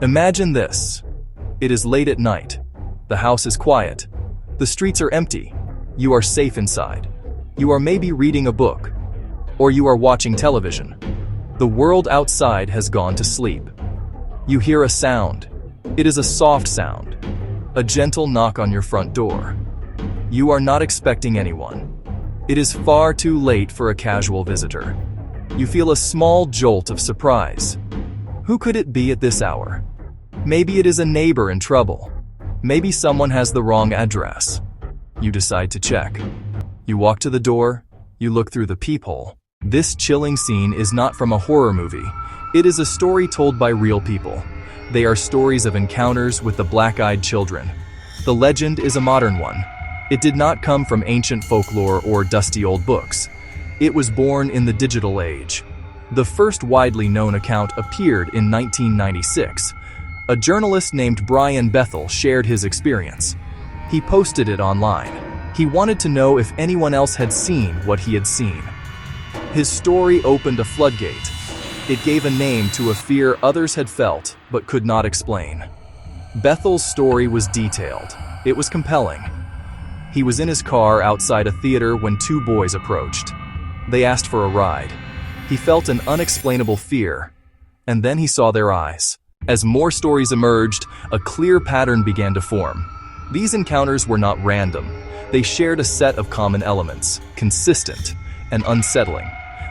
Imagine this. It is late at night. The house is quiet. The streets are empty. You are safe inside. You are maybe reading a book, or you are watching television. The world outside has gone to sleep. You hear a sound. It is a soft sound, a gentle knock on your front door. You are not expecting anyone. It is far too late for a casual visitor. You feel a small jolt of surprise. Who could it be at this hour? Maybe it is a neighbor in trouble. Maybe someone has the wrong address. You decide to check. You walk to the door. You look through the peephole. This chilling scene is not from a horror movie. It is a story told by real people. They are stories of encounters with the black-eyed children. The legend is a modern one. It did not come from ancient folklore or dusty old books. It was born in the digital age. The first widely known account appeared in 1996. A journalist named Brian Bethel shared his experience. He posted it online. He wanted to know if anyone else had seen what he had seen. His story opened a floodgate. It gave a name to a fear others had felt but could not explain. Bethel's story was detailed. It was compelling. He was in his car outside a theater when two boys approached. They asked for a ride. He felt an unexplainable fear, and then he saw their eyes. As more stories emerged, a clear pattern began to form. These encounters were not random. They shared a set of common elements, consistent and unsettling.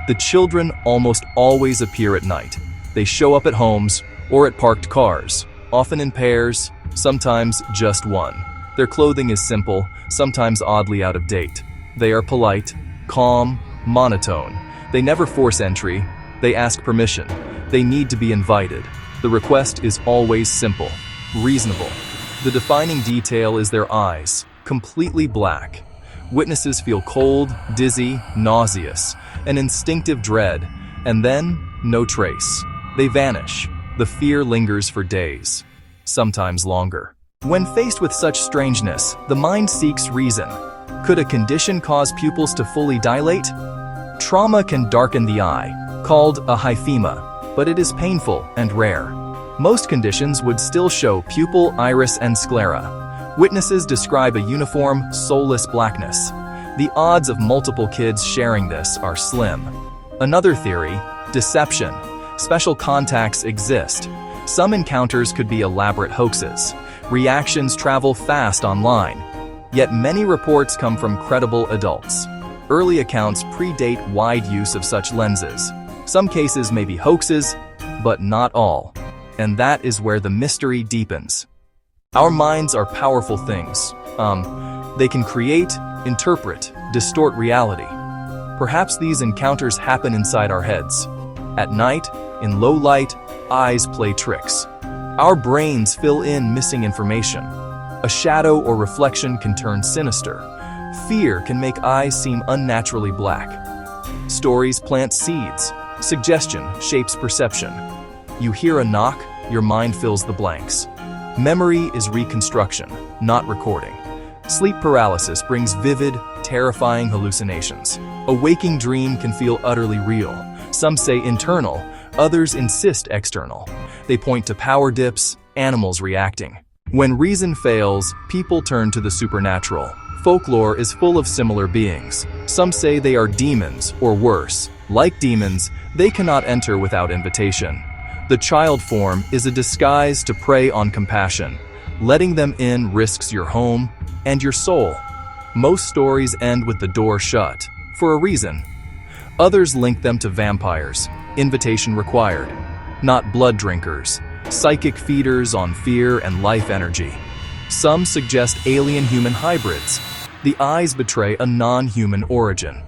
The children almost always appear at night. They show up at homes or at parked cars, often in pairs, sometimes just one. Their clothing is simple, sometimes oddly out of date. They are polite, calm, monotone. They never force entry. They ask permission. They need to be invited. The request is always simple, reasonable. The defining detail is their eyes, completely black. Witnesses feel cold, dizzy, nauseous, an instinctive dread, and then no trace. They vanish. The fear lingers for days, sometimes longer. When faced with such strangeness, the mind seeks reason. Could a condition cause pupils to fully dilate? Trauma can darken the eye, called a hyphema, but it is painful and rare. Most conditions would still show pupil, iris, and sclera. Witnesses describe a uniform, soulless blackness. The odds of multiple kids sharing this are slim. Another theory, deception. Special contacts exist. Some encounters could be elaborate hoaxes. Reactions travel fast online. Yet many reports come from credible adults. Early accounts predate wide use of such lenses. Some cases may be hoaxes, but not all. And that is where the mystery deepens. Our minds are powerful things. They can create, interpret, distort reality. Perhaps these encounters happen inside our heads. At night, in low light, eyes play tricks. Our brains fill in missing information. A shadow or reflection can turn sinister. Fear can make eyes seem unnaturally black. Stories plant seeds. Suggestion shapes perception. You hear a knock, your mind fills the blanks. Memory is reconstruction, not recording. Sleep paralysis brings vivid, terrifying hallucinations. A waking dream can feel utterly real. Some say internal, others insist external. They point to power dips, animals reacting. When reason fails, people turn to the supernatural. Folklore is full of similar beings. Some say they are demons, or worse. Like demons, they cannot enter without invitation. The child form is a disguise to prey on compassion. Letting them in risks your home and your soul. Most stories end with the door shut, for a reason. Others link them to vampires, invitation required. Not blood drinkers, psychic feeders on fear and life energy. Some suggest alien-human hybrids. The eyes betray a non-human origin.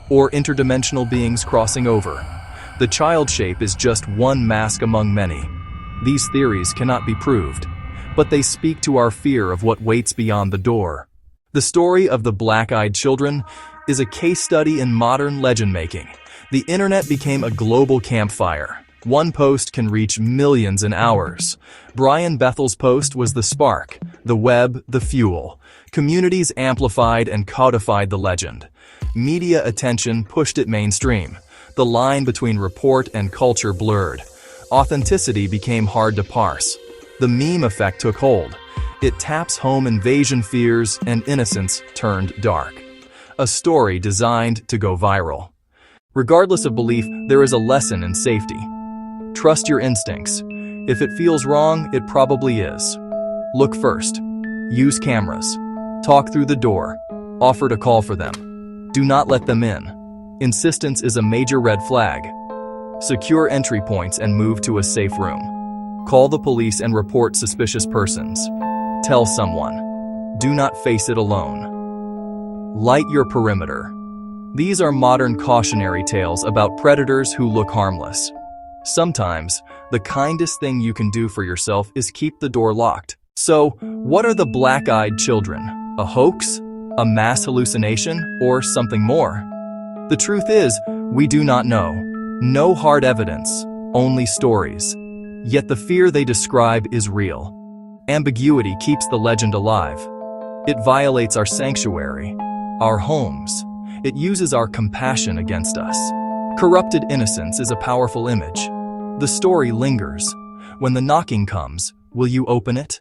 Or interdimensional beings crossing over. The child shape is just one mask among many. These theories cannot be proved, but they speak to our fear of what waits beyond the door. The story of the black-eyed children is a case study in modern legend-making. The internet became a global campfire. One post can reach millions in hours. Brian Bethel's post was the spark, the web, the fuel. Communities amplified and codified the legend. Media attention pushed it mainstream. The line between report and culture blurred. Authenticity became hard to parse. The meme effect took hold. It taps home invasion fears and innocence turned dark. A story designed to go viral. Regardless of belief, there is a lesson in safety. Trust your instincts. If it feels wrong, it probably is. Look first. Use cameras. Talk through the door. Offer to call for them. Do not let them in. Insistence is a major red flag. Secure entry points and move to a safe room. Call the police and report suspicious persons. Tell someone. Do not face it alone. Light your perimeter. These are modern cautionary tales about predators who look harmless. Sometimes, the kindest thing you can do for yourself is keep the door locked. So, what are the black-eyed children? A hoax? A mass hallucination? Or something more? The truth is, we do not know. No hard evidence, only stories. Yet the fear they describe is real. Ambiguity keeps the legend alive. It violates our sanctuary, our homes. It uses our compassion against us. Corrupted innocence is a powerful image. The story lingers. When the knocking comes, will you open it?